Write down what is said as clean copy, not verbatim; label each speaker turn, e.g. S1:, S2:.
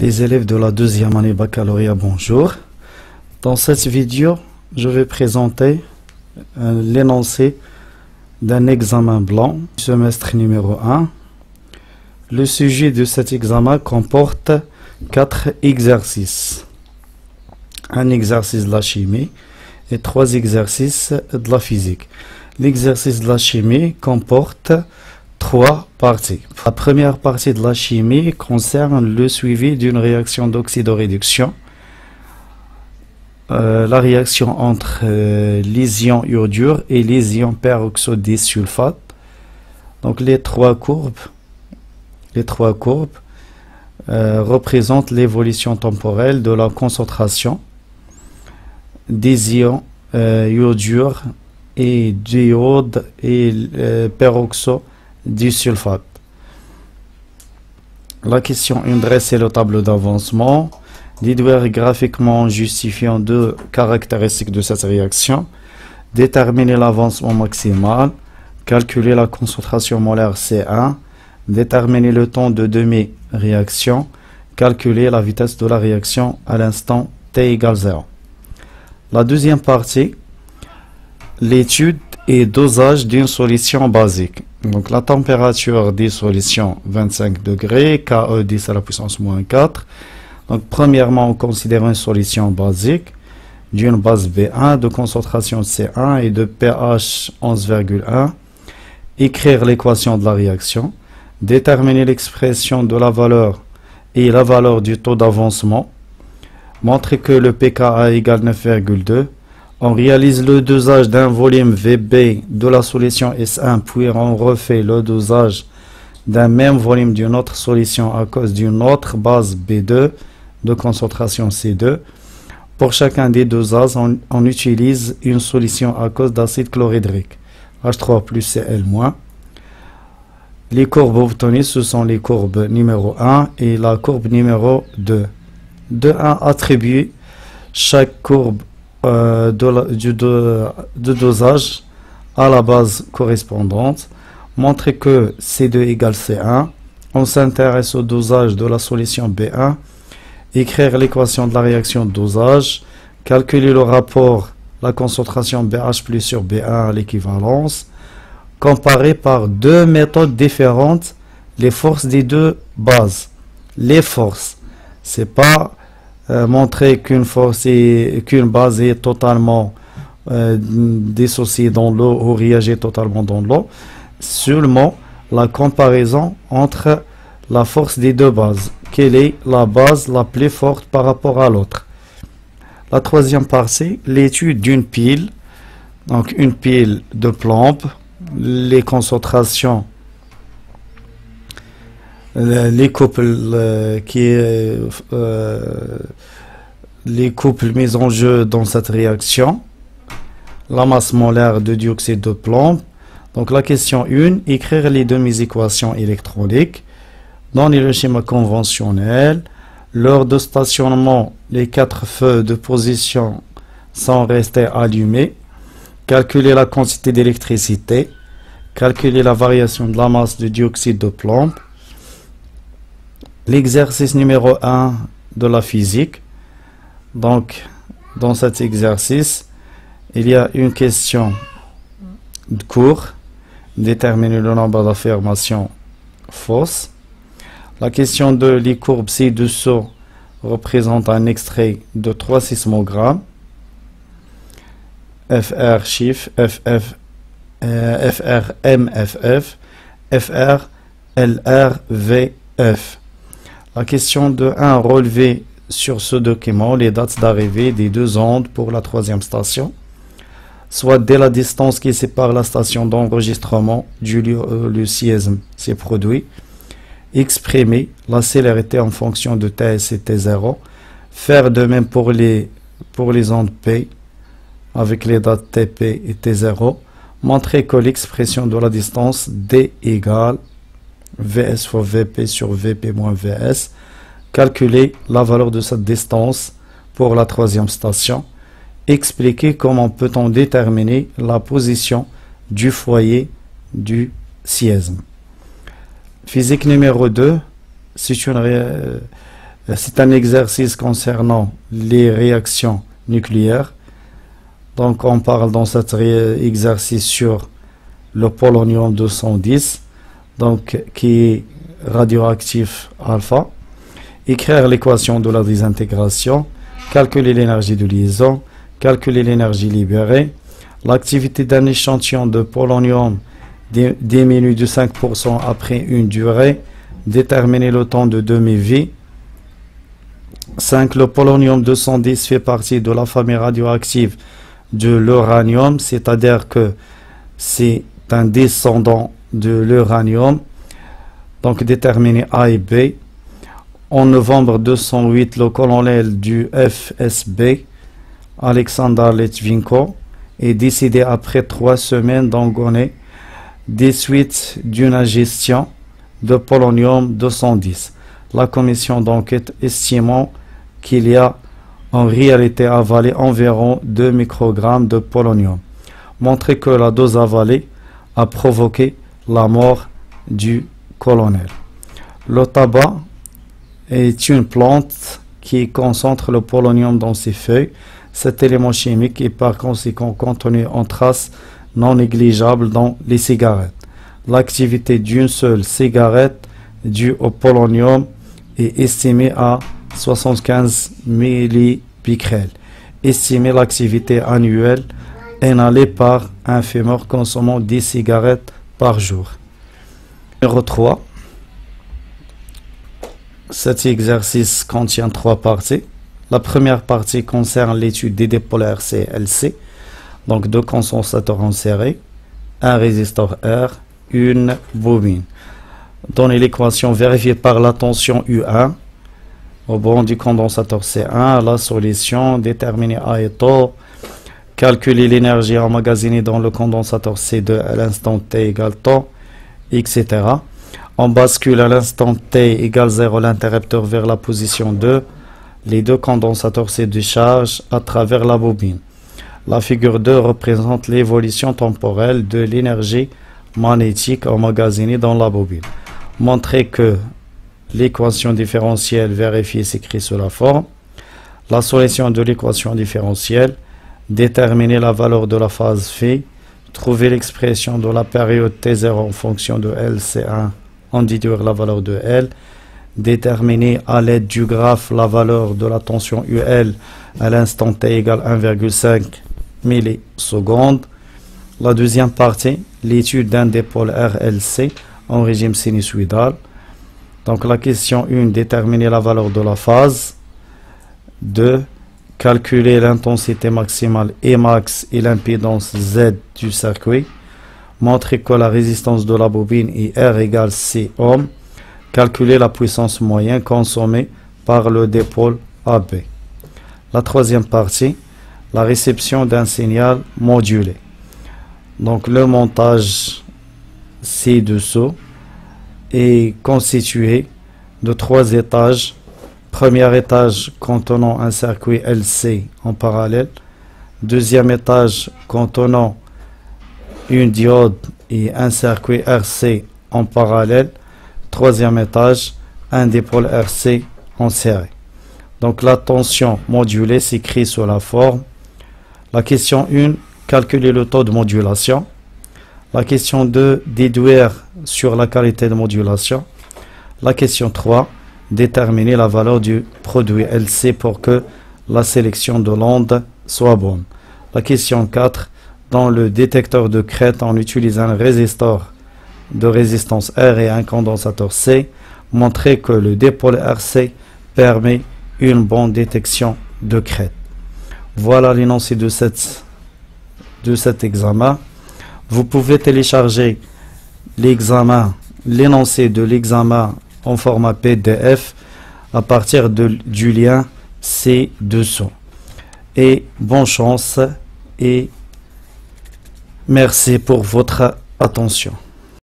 S1: Les élèves de la deuxième année baccalauréat, bonjour. Dans cette vidéo, je vais présenter l'énoncé d'un examen blanc, semestre numéro 1. Le sujet de cet examen comporte 4 exercices. Un exercice de la chimie et 3 exercices de la physique. L'exercice de la chimie comporte 3 parties. La première partie de la chimie concerne le suivi d'une réaction d'oxydoréduction. La réaction entre les ions iodure et les ions peroxydisulfate. Donc les trois courbes représentent l'évolution temporelle de la concentration des ions iodure et d'iode et peroxydisulfate. La question 1, dresser le tableau d'avancement, déduire graphiquement en justifiant 2 caractéristiques de cette réaction, déterminer l'avancement maximal, calculer la concentration molaire C1, déterminer le temps de demi-réaction, calculer la vitesse de la réaction à l'instant t égale 0. La deuxième partie, l'étude et dosage d'une solution basique. Donc la température des solutions 25 degrés, KE 10 à la puissance moins 4. Donc premièrement, on considère une solution basique d'une base B1 de concentration C1 et de pH 11,1. Écrire l'équation de la réaction. Déterminer l'expression de la valeur et la valeur du taux d'avancement. Montrer que le pKa égale 9,2. On réalise le dosage d'un volume VB de la solution S1, puis on refait le dosage d'un même volume d'une autre solution à cause d'une autre base B2 de concentration C2. Pour chacun des dosages, on utilise une solution à cause d'acide chlorhydrique, H3 plus Cl-. Les courbes obtenues, ce sont les courbes numéro 1 et la courbe numéro 2. De 1, attribuer chaque courbe de dosage à la base correspondante. Montrer que C2 égale C1. On s'intéresse au dosage de la solution B1. Écrire l'équation de la réaction de dosage. Calculer le rapport, la concentration BH plus sur B1 à l'équivalence. Comparer par 2 méthodes différentes les forces des 2 bases. Les forces, c'est pas montrer qu'une base est totalement dissociée dans l'eau ou réagit totalement dans l'eau. Seulement la comparaison entre la force des 2 bases. Quelle est la base la plus forte par rapport à l'autre? La troisième partie, l'étude d'une pile. Donc une pile de plomb. Les concentrations, les couples mis en jeu dans cette réaction, la masse molaire de dioxyde de plomb. Donc la question 1, écrire les demi-équations électroniques, donner le schéma conventionnel. Lors de stationnement, les 4 feux de position sont restés allumés. Calculer la quantité d'électricité, calculer la variation de la masse de dioxyde de plomb. L'exercice numéro 1 de la physique. Donc, dans cet exercice, il y a une question de cours. Déterminer le nombre d'affirmations fausses. La question 2, les courbes ci-dessous représentent un extrait de 3 sismogrammes. FR chiffre, FR MFF, FR LR VF. La question de 1, relever sur ce document les dates d'arrivée des 2 ondes pour la 3e station, soit dès la distance qui sépare la station d'enregistrement du lieu où le séisme s'est produit. Exprimer la célérité en fonction de TS et T0. Faire de même pour les ondes P avec les dates TP et T0, montrer que l'expression de la distance D égale VS fois VP sur VP moins VS, calculer la valeur de cette distance pour la 3e station, expliquer comment peut-on déterminer la position du foyer du séisme. Physique numéro 2, c'est une C'est un exercice concernant les réactions nucléaires. Donc on parle dans cet exercice sur le polonium 210, donc qui est radioactif alpha. Écrire l'équation de la désintégration, calculer l'énergie de liaison, calculer l'énergie libérée, l'activité d'un échantillon de polonium diminue de 5% après une durée, déterminer le temps de demi-vie. 5. Le polonium 210 fait partie de la famille radioactive de l'uranium, c'est-à-dire que c'est un descendant de l'uranium. Donc déterminer A et B. En novembre 208, le colonel du FSB, Alexander Litvinenko, est décédé après 3 semaines d'agonie des suites d'une ingestion de polonium 210. La commission d'enquête estimant qu'il y a en réalité avalé environ 2 microgrammes de polonium, montrait que la dose avalée a provoqué la mort du colonel. Le tabac est une plante qui concentre le polonium dans ses feuilles. Cet élément chimique est par conséquent contenu en traces non négligeables dans les cigarettes. L'activité d'une seule cigarette due au polonium est estimée à 75 millibecquerels. Estimer l'activité annuelle inhalée par un fumeur consommant 10 cigarettes par jour. Numéro 3. Cet exercice contient 3 parties. La première partie concerne l'étude des dipôles RC-LC, donc 2 condensateurs en série, un résisteur R, une bobine. Donner l'équation vérifiée par la tension U1 au bord du condensateur C1, la solution, déterminer A et taux, calculer l'énergie emmagasinée dans le condensateur C2 à l'instant T égale taux, etc. On bascule à l'instant T égale 0 l'interrupteur vers la position 2. Les 2 condensateurs se déchargent à travers la bobine. La figure 2 représente l'évolution temporelle de l'énergie magnétique emmagasinée dans la bobine. Montrer que l'équation différentielle vérifiée s'écrit sous la forme. La solution de l'équation différentielle. Déterminer la valeur de la phase phi. Trouver l'expression de la période T0 en fonction de LC1. En déduire la valeur de L. Déterminer à l'aide du graphe la valeur de la tension UL à l'instant T égale 1,5 millisecondes. La deuxième partie, l'étude d'un dipôle RLC en régime sinusoïdal. Donc la question 1, déterminer la valeur de la phase. 2, calculer l'intensité maximale Emax et l'impédance Z du circuit. Montrer que la résistance de la bobine est R égale C ohm. Calculer la puissance moyenne consommée par le dipôle AB. La troisième partie, la réception d'un signal modulé. Donc le montage ci-dessous est constitué de 3 étages. Premier étage contenant un circuit LC en parallèle. Deuxième étage contenant une diode et un circuit RC en parallèle. Troisième étage, un dipôle RC en série. Donc la tension modulée s'écrit sous la forme. La question 1, calculer le taux de modulation. La question 2, déduire sur la qualité de modulation. La question 3, déterminer la valeur du produit LC pour que la sélection de l'onde soit bonne. La question 4, dans le détecteur de crête, on utilise un résisteur de résistance R et un condensateur C, montrer que le dipôle RC permet une bonne détection de crête. Voilà l'énoncé de cet examen. Vous pouvez télécharger l'énoncé de l'examen en format PDF à partir du lien ci-dessous. Et bonne chance et merci pour votre attention.